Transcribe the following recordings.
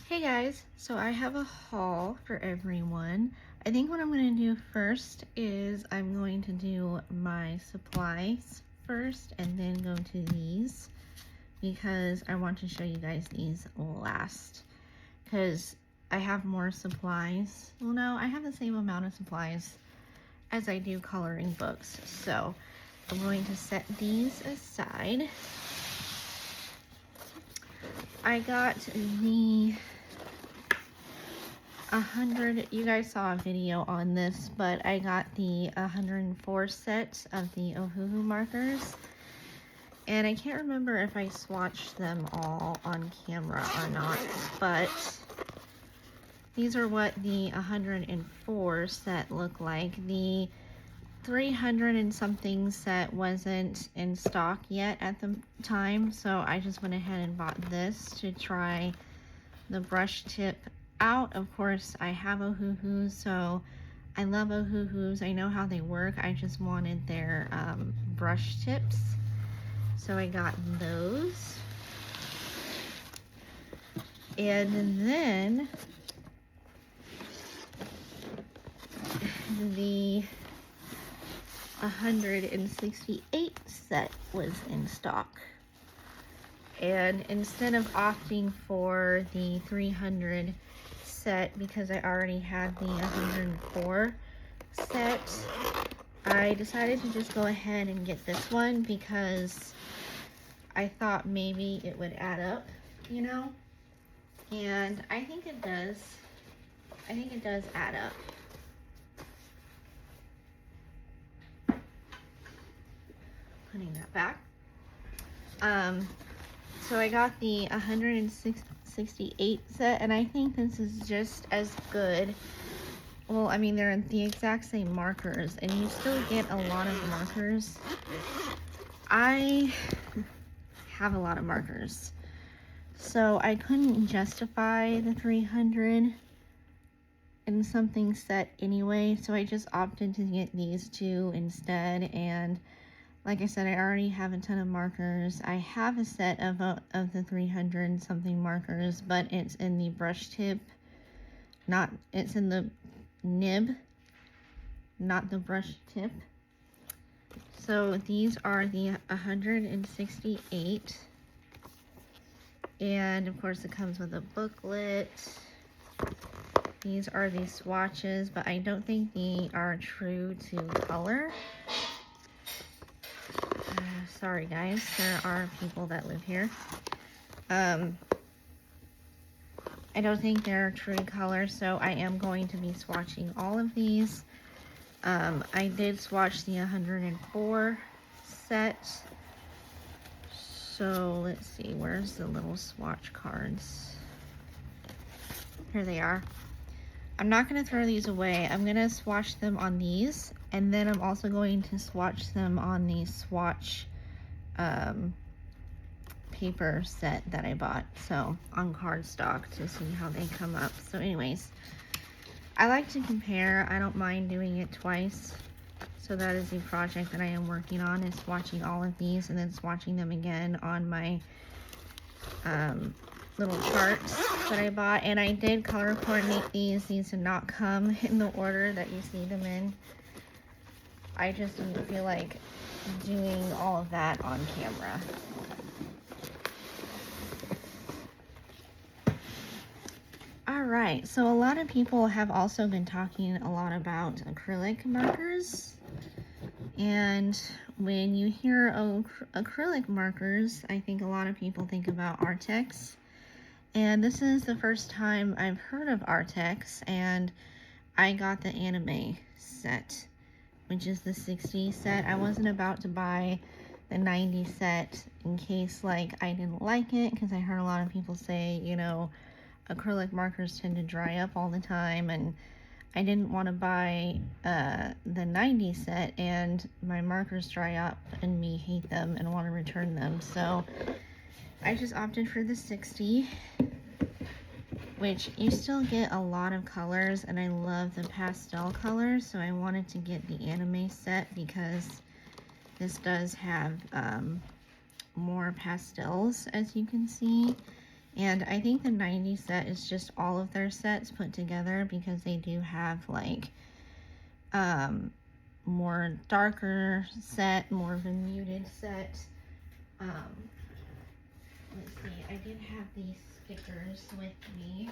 Hey guys, so I have a haul for everyone. I think what I'm going to do first is I'm going to do my supplies first and then go to these because I want to show you guys these last because I have more supplies. Well, no, I have the same amount of supplies as I do coloring books. So I'm going to set these aside. I got the 100, you guys saw a video on this, but I got the 104 set of the Ohuhu markers, and I can't remember if I swatched them all on camera or not, but these are what the 104 set look like. The 300 and something set wasn't in stock yet at the time, so I just went ahead and bought this to try the brush tip out. Of course, I have Ohuhus, so I love Ohuhus. I know how they work. I just wanted their brush tips, so I got those. And then the 168 set was in stock. And instead of opting for the 300 set because I already had the 104 set, I decided to just go ahead and get this one because I thought maybe it would add up, you know, and I think it does. I think it does add up. Putting that back. So I got the 168 set, and I think this is just as good. Well, I mean, they're the exact same markers, and you still get a lot of markers. I have a lot of markers, so I couldn't justify the 300 and something set anyway, so I just opted to get these two instead. And like I said, I already have a ton of markers. I have a set of the 300 something markers, but it's in the brush tip, it's in the nib, not the brush tip. So these are the 168, and of course it comes with a booklet. These are the swatches, but I don't think they are true to color. Sorry guys, there are people that live here. I don't think they're true color, so I am going to be swatching all of these. I did swatch the 104 set. So let's see, where's the little swatch cards? Here they are. I'm not going to throw these away. I'm going to swatch them on these, and then I'm also going to swatch them on the swatch paper set that I bought, so on cardstock, to see how they come up. So anyways, I like to compare. I don't mind doing it twice. So that is the project that I am working on, is swatching all of these and then swatching them again on my little charts that I bought. And I did color coordinate these. These did not come in the order that you see them in. I just didn't feel like doing all of that on camera. Alright, so a lot of people have also been talking a lot about acrylic markers. And when you hear acrylic markers, I think a lot of people think about Artex. And this is the first time I've heard of Artex, and I got the anime set, which is the 60 set. I wasn't about to buy the 90 set in case like I didn't like it, because I heard a lot of people say, you know, acrylic markers tend to dry up all the time, and I didn't want to buy the 90 set and my markers dry up and me hate them and want to return them. So I just opted for the 60, which you still get a lot of colors, and I love the pastel colors, so I wanted to get the anime set because this does have more pastels, as you can see. And I think the 90 set is just all of their sets put together, because they do have like more darker set, more of a muted set. Let's see, I did have these stickers with me.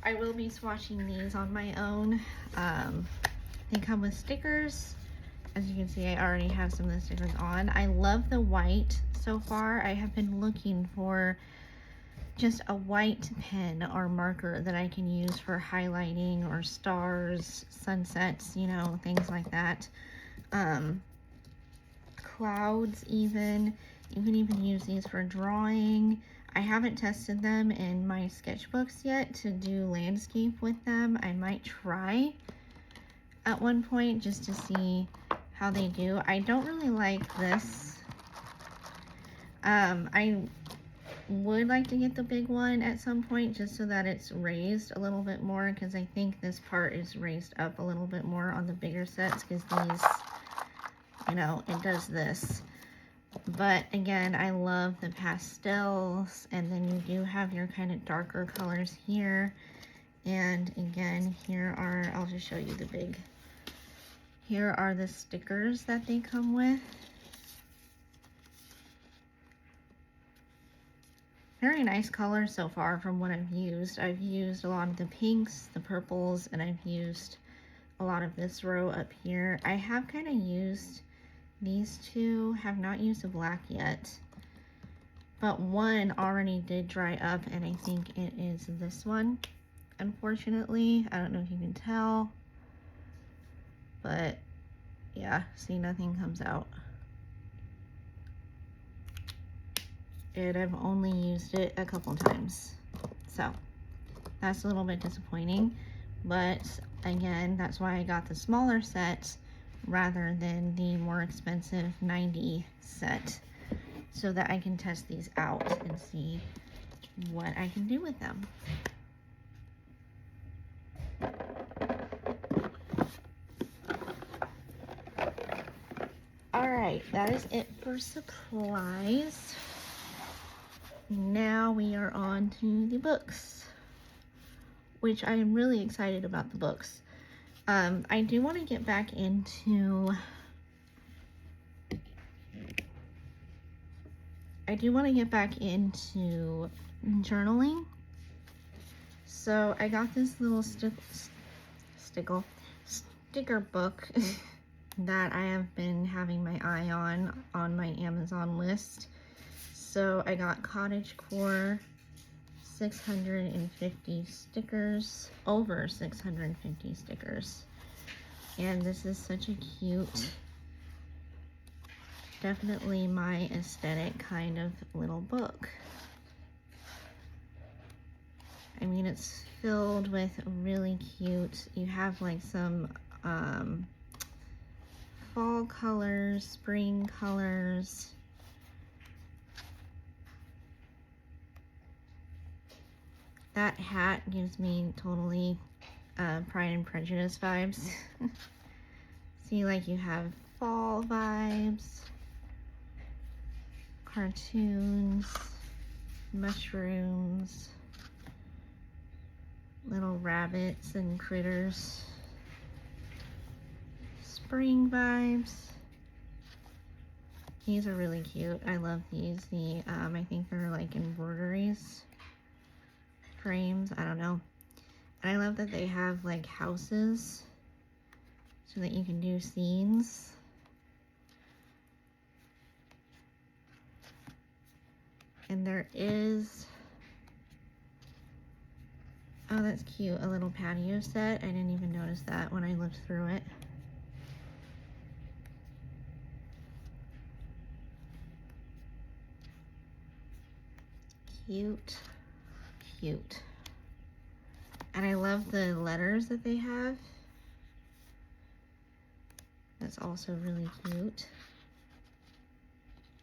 I will be swatching these on my own. They come with stickers. As you can see, I already have some of the stickers on. I love the white so far. I have been looking for just a white pen or marker that I can use for highlighting or stars, sunsets, you know, things like that. Clouds even. You can even use these for drawing. I haven't tested them in my sketchbooks yet to do landscape with them. I might try at one point just to see how they do. I don't really like this. I would like to get the big one at some point just so that it's raised a little bit more, because I think this part is raised up a little bit more on the bigger sets, because these, you know, it does this. But again, I love the pastels, and then you do have your kind of darker colors here. And again, here are, I'll just show you the big. Here are the stickers that they come with. Very nice colors so far from what I've used. I've used a lot of the pinks, the purples, and I've used a lot of this row up here. I have kind of used these two, have not used the black yet, but one already did dry up, and I think it is this one, unfortunately. I don't know if you can tell, but yeah, see, nothing comes out. And I've only used it a couple times, so that's a little bit disappointing. But again, that's why I got the smaller set rather than the more expensive 90 set, so that I can test these out and see what I can do with them. All right, that is it for supplies. Now we are on to the books, which I am really excited about the books. I do want to get back into journaling. So I got this little sticker book that I have been having my eye on my Amazon list. So I got Cottage Core, 650 stickers, over 650 stickers. And this is such a cute, definitely my aesthetic kind of little book. I mean, it's filled with really cute, you have like some fall colors, spring colors. That hat gives me totally Pride and Prejudice vibes. See, like you have fall vibes, cartoons, mushrooms, little rabbits and critters, spring vibes. These are really cute. I love these. I think they're like embroideries. Frames, I don't know. And I love that they have like houses so that you can do scenes. And there is, oh, that's cute, a little patio set. I didn't even notice that when I looked through it. Cute. Cute. And I love the letters that they have. That's also really cute.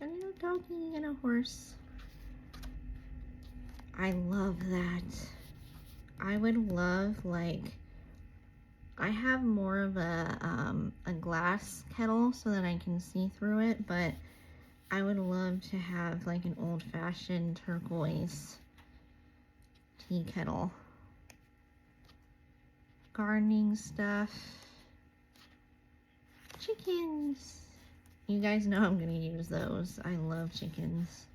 And a little doggy and a horse. I love that. I would love like I have more of a glass kettle so that I can see through it, but I would love to have like an old-fashioned turquoise tea kettle. Gardening stuff. Chickens. You guys know I'm gonna use those. I love chickens.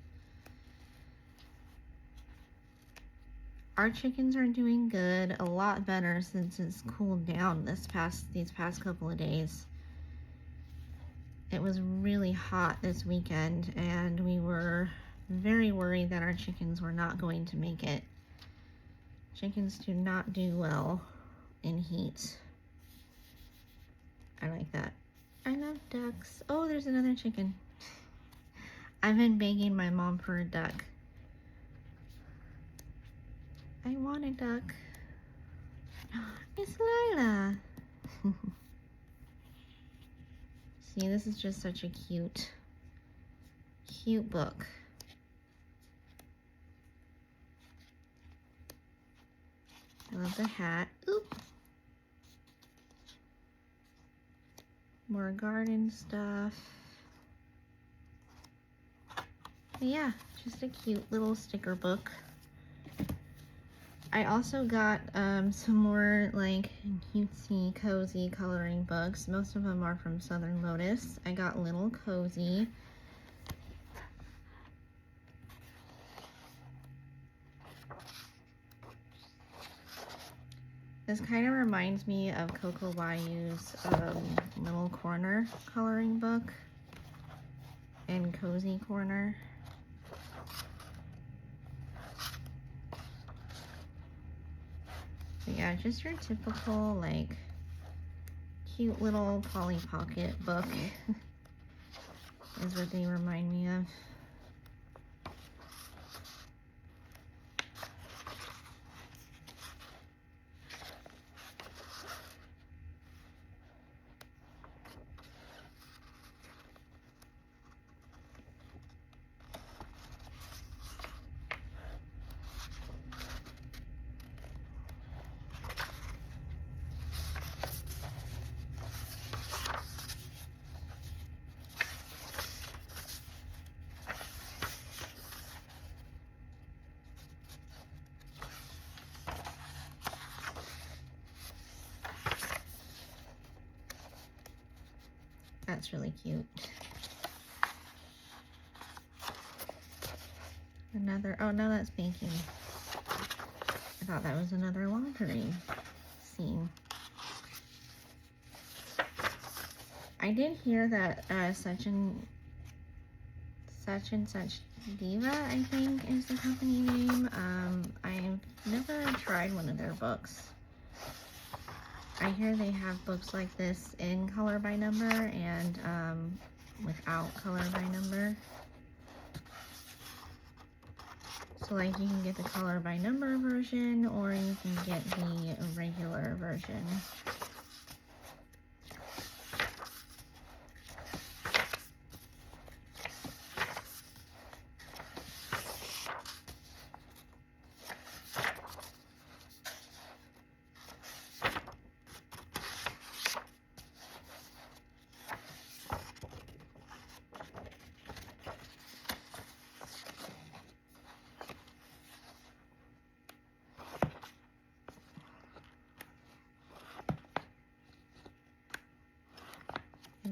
Our chickens are doing good, a lot better since it's cooled down these past couple of days. It was really hot this weekend and we were very worried that our chickens were not going to make it. Chickens do not do well in heat. I like that. I love ducks. Oh, there's another chicken. I've been begging my mom for a duck. I want a duck. It's Lila. See, this is just such a cute book. I love the hat. Oop. More garden stuff. But yeah, just a cute little sticker book. I also got some more like cutesy, cozy coloring books. Most of them are from Southern Lotus. I got Little Cozy. This kind of reminds me of Coco Bayou's Little Corner coloring book and Cozy Corner. So yeah, just your typical like cute little Polly Pocket book is what they remind me of. That's really cute. Another, oh no, that's baking. I thought that was another laundry scene. I did hear that such and such Diva, I think is the company name. I've never tried one of their books. I hear they have books like this in color by number and without color by number. So like you can get the color by number version or you can get the regular version.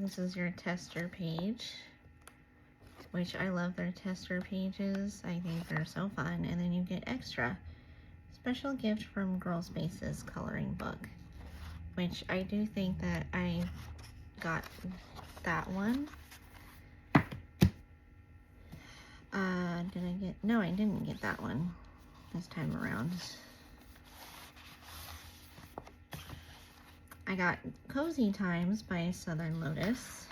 This is your tester page, which I love their tester pages. I think they're so fun. And then you get extra special gift from Girl Space's coloring book, which I do think that I got that one. Did I get, no, I didn't get that one this time around. I got Cozy Times by Southern Lotus.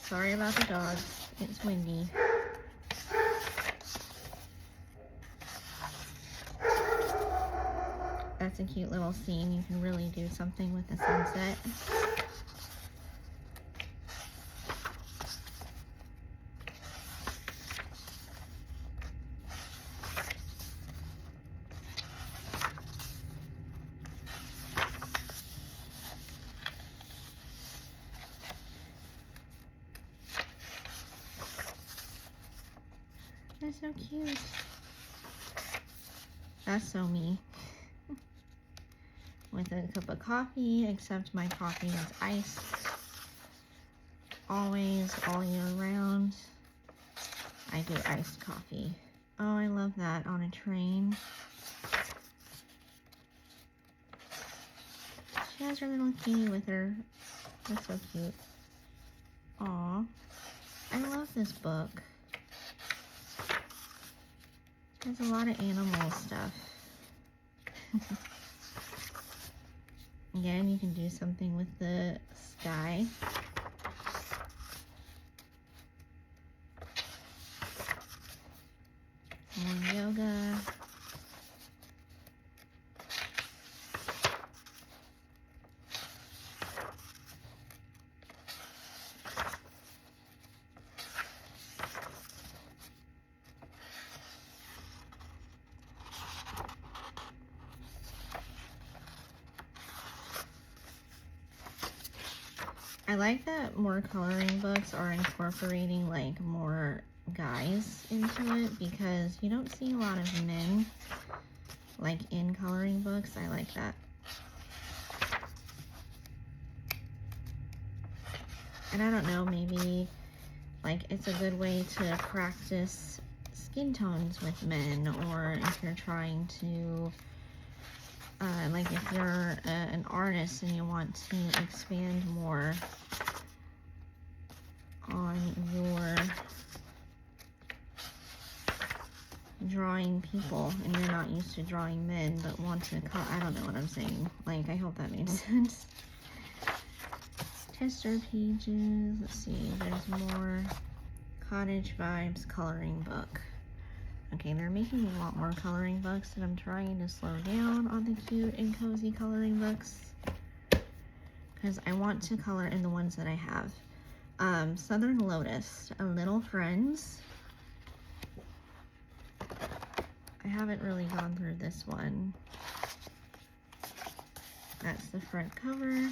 Sorry about the dogs, it's windy. That's a cute little scene. You can really do something with the sunset. That's so cute. That's so me. With a cup of coffee, except my coffee is iced. Always, all year round. I do iced coffee. Oh, I love that on a train. She has her little kitty with her. That's so cute. Aw. I love this book. There's a lot of animal stuff. Again, you can do something with the sky. More yoga. I like that more coloring books are incorporating like more guys into it, because you don't see a lot of men like in coloring books. I like that. And I don't know, maybe like it's a good way to practice skin tones with men, or if you're trying to like if you're an artist and you want to expand more on your drawing people, and you're not used to drawing men but want to I don't know what I'm saying. Like, I hope that made sense. Tester pages. Let's see, there's more Cottage Vibes coloring book. Okay, they're making a lot more coloring books, and I'm trying to slow down on the cute and cozy coloring books because I want to color in the ones that I have. Southern Lotus, A Little Friends. I haven't really gone through this one. That's the front cover.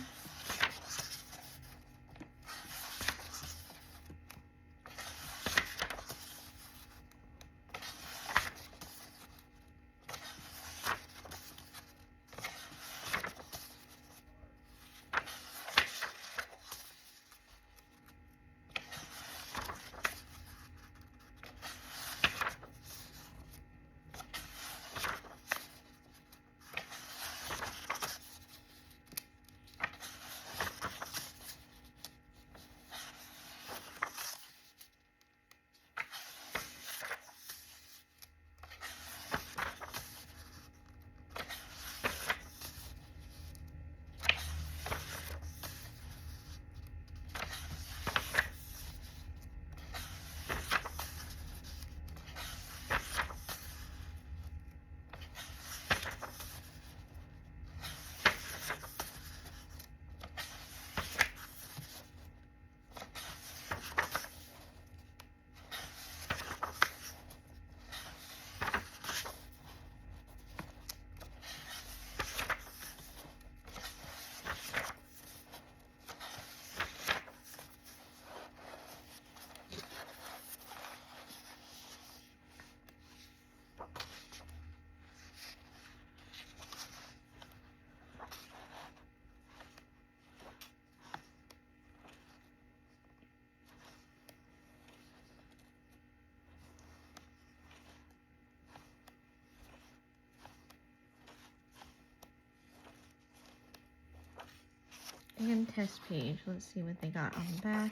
And test page. Let's see what they got on the back.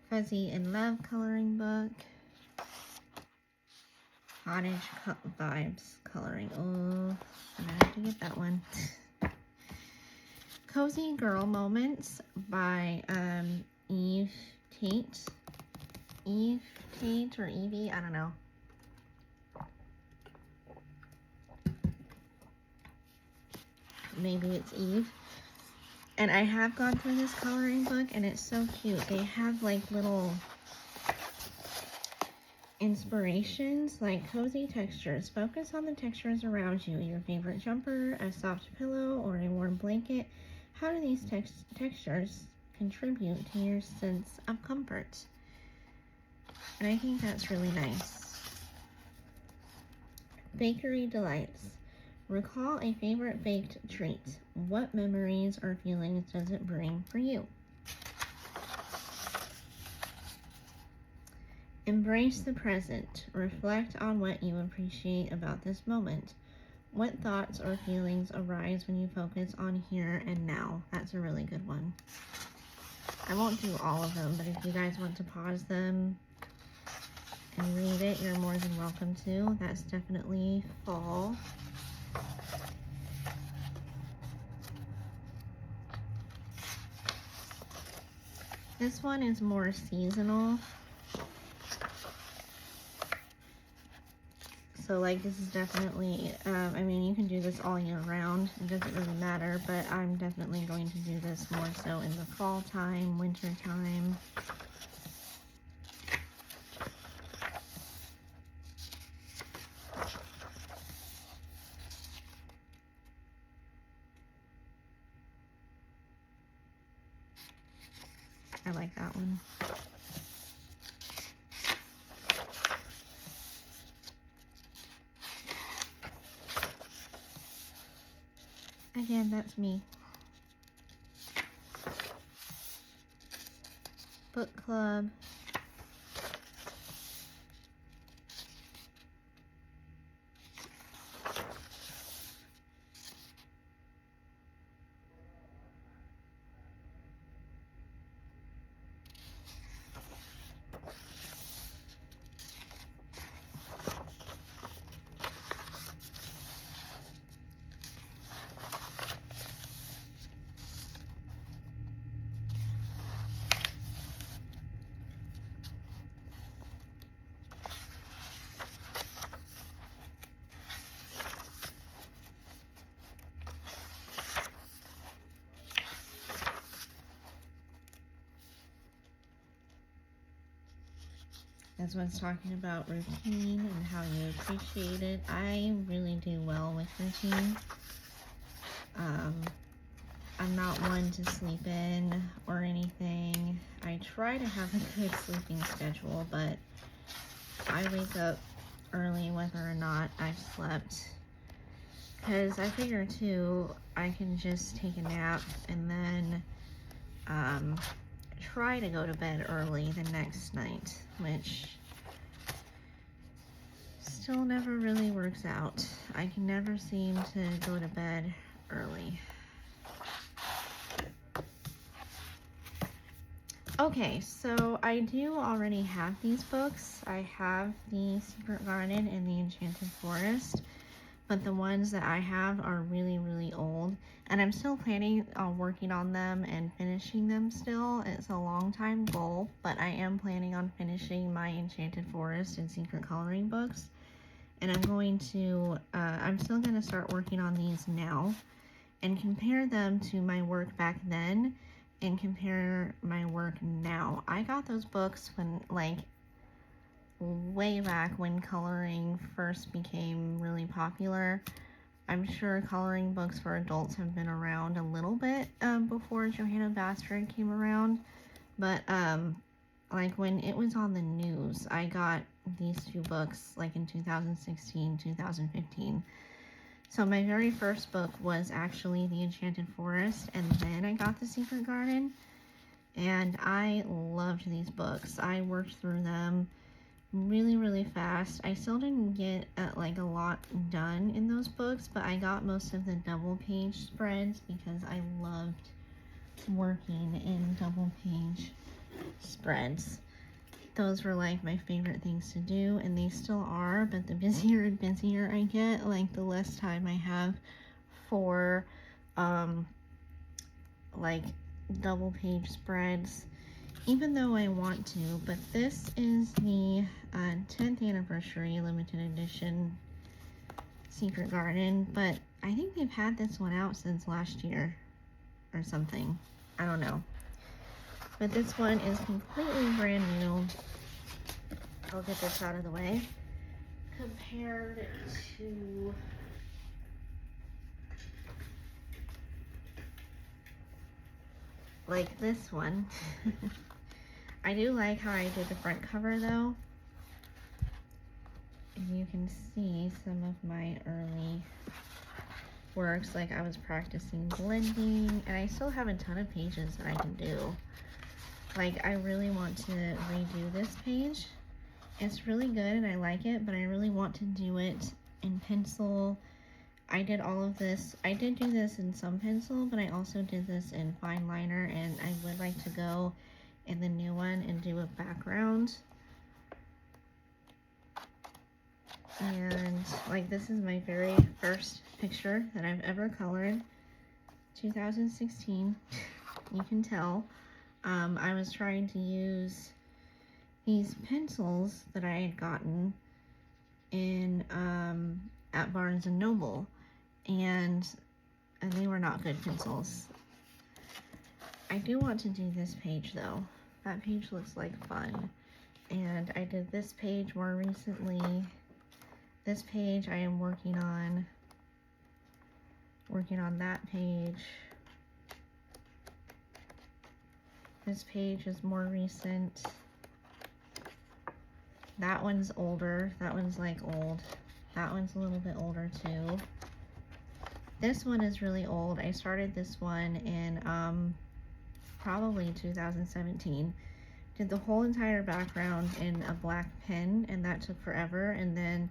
Fuzzy in Love coloring book. Cottage Vibes coloring. Oh, I'm gonna have to get that one. Cozy Girl Moments by Eve Tate. Eve Tate or Evie, I don't know. Maybe it's Eve. And I have gone through this coloring book, and it's so cute. They have like little inspirations, like cozy textures. Focus on the textures around you. Your favorite jumper, a soft pillow, or a warm blanket. How do these textures contribute to your sense of comfort? And I think that's really nice. Bakery delights. Recall a favorite baked treat. What memories or feelings does it bring for you? Embrace the present. Reflect on what you appreciate about this moment. What thoughts or feelings arise when you focus on here and now? That's a really good one. I won't do all of them, but if you guys want to pause them and read it, you're more than welcome to. That's definitely fall. This one is more seasonal. So like this is definitely, I mean you can do this all year round, it doesn't really matter, but I'm definitely going to do this more so in the fall time, winter time. I like that one. Again, that's me. Book club. This one's talking about routine and how you appreciate it. I really do well with routine. I'm not one to sleep in or anything. I try to have a good sleeping schedule, but I wake up early whether or not I've slept. Because I figure too, I can just take a nap and then try to go to bed early the next night, which still never really works out. I can never seem to go to bed early. Okay, so I do already have these books. I have the Secret Garden and the Enchanted Forest, but the ones that I have are really, really old, and I'm still planning on working on them and finishing them still. It's a long time goal, but I am planning on finishing my Enchanted Forest and Secret Coloring books, and I'm still going to start working on these now and compare them to my work back then and compare my work now. I got those books when, like, way back when coloring first became really popular. I'm sure coloring books for adults have been around a little bit before Johanna Bastard came around, but like when it was on the news, I got these two books like in 2016, 2015. So my very first book was actually The Enchanted Forest, and then I got The Secret Garden, and I loved these books. I worked through them really, really fast. I still didn't get like a lot done in those books, but I got most of the double page spreads because I loved working in double page spreads. Those were like my favorite things to do, and they still are, but the busier and busier I get, like the less time I have for like double page spreads, even though I want to. But this is the 10th anniversary limited edition Secret Garden, but I think they've had this one out since last year or something. I don't know. But this one is completely brand new. I'll get this out of the way. Compared to like this one. I do like how I did the front cover though. you can see some of my early works, like I was practicing blending, and I still have a ton of pages that I can do. Like, I really want to redo this page. It's really good and I like it, but I really want to do it in pencil. I did all of this. I did do this in some pencil, but I also did this in fine liner, and I would like to go in the new one and do a background. And like, this is my very first picture that I've ever colored, 2016. You can tell. I was trying to use these pencils that I had gotten in at Barnes and Noble, and they were not good pencils. I do want to do this page though. That page looks like fun. And I did this page more recently. This page I am working on that page. This page is more recent. That one's older. That one's like old. That one's a little bit older too. This one is really old. I started this one in probably 2017. Did the whole entire background in a black pen, and that took forever. And then,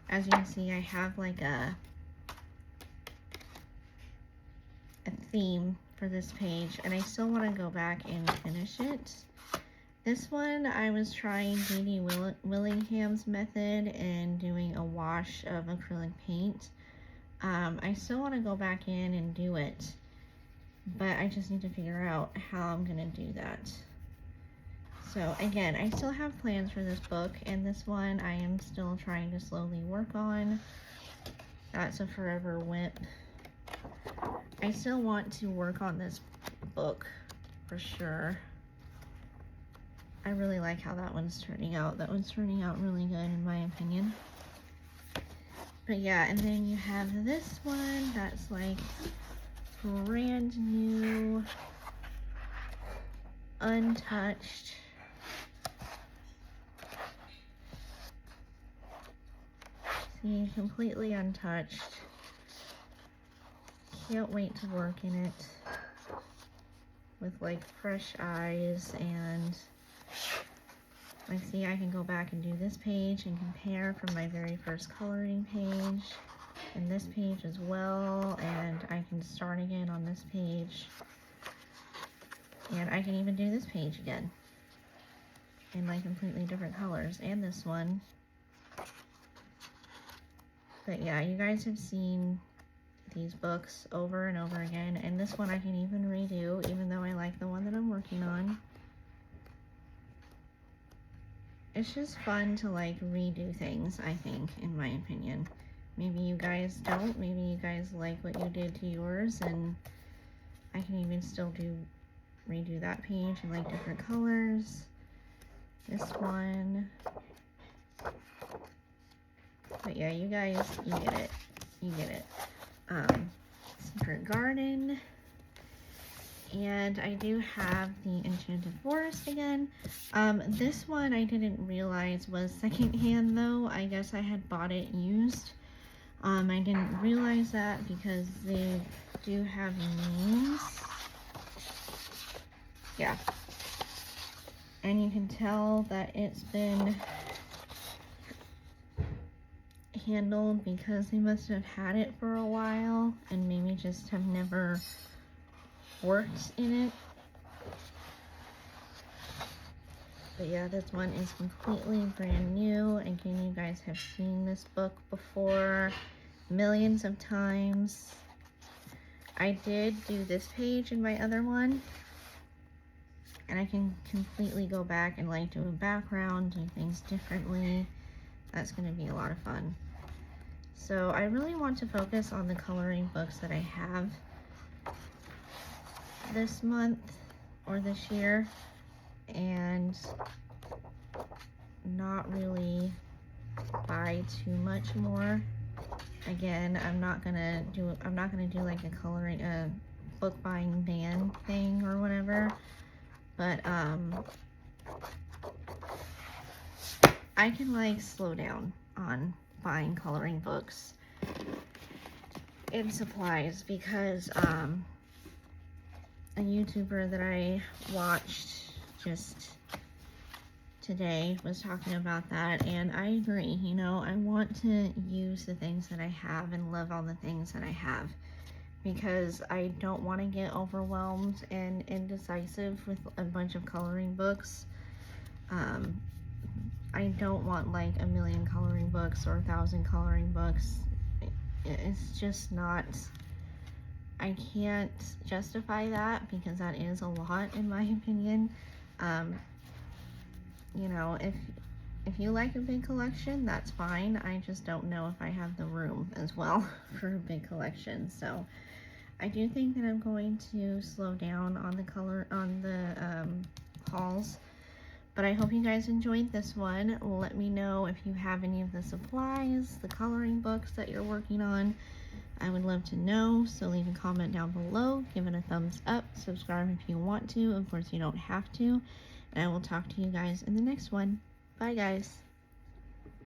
as you can see, I have like a theme for this page, and I still want to go back and finish it. This one, I was trying J.D. Willingham's method and doing a wash of acrylic paint. I still want to go back in and do it, but I just need to figure out how I'm going to do that. So again, I still have plans for this book, and this one I am still trying to slowly work on. That's a forever whip. I still want to work on this book for sure. I really like how that one's turning out. That one's turning out really good in my opinion. But yeah, and then you have this one that's like brand new, untouched. See, completely untouched. Can't wait to work in it with like fresh eyes. And like, see, I can go back and do this page and compare from my very first coloring page and this page as well, and I can start again on this page, and I can even do this page again in like completely different colors, and this one. But yeah, you guys have seen these books over and over again, and this one I can even redo, even though I like the one that I'm working on. It's just fun to like redo things, I think, in my opinion. Maybe you guys don't. Maybe you guys like what you did to yours, and I can even still redo that page in like different colors. This one. But yeah, you guys, you get it. You get it. Secret Garden. And I do have the Enchanted Forest again. This one I didn't realize was secondhand though. I guess I had bought it used. I didn't realize that because they do have names. Yeah. And you can tell that it's been handled because they must have had it for a while and maybe just have never worked in it. But yeah, this one is completely brand new. Again, you guys have seen this book before millions of times. I did do this page in my other one, and I can completely go back and like do a background, do things differently. That's going to be a lot of fun. So I really want to focus on the coloring books that I have this month or this year, and not really buy too much more. Again, I'm not gonna do like a book buying ban thing or whatever, but I can like slow down on buying coloring books and supplies, because a YouTuber that I watched just today was talking about that, and I agree. You know, I want to use the things that I have and love all the things that I have, because I don't want to get overwhelmed and indecisive with a bunch of coloring books. I don't want like a million coloring books or 1,000 coloring books. It's just not, I can't justify that, because that is a lot in my opinion. You know, if you like a big collection, that's fine. I just don't know if I have the room as well for a big collection. So I do think that I'm going to slow down on the hauls. But I hope you guys enjoyed this one. Let me know if you have any of the supplies, the coloring books that you're working on. I would love to know, so leave a comment down below, give it a thumbs up, subscribe if you want to. Of course, you don't have to. And I will talk to you guys in the next one. Bye, guys.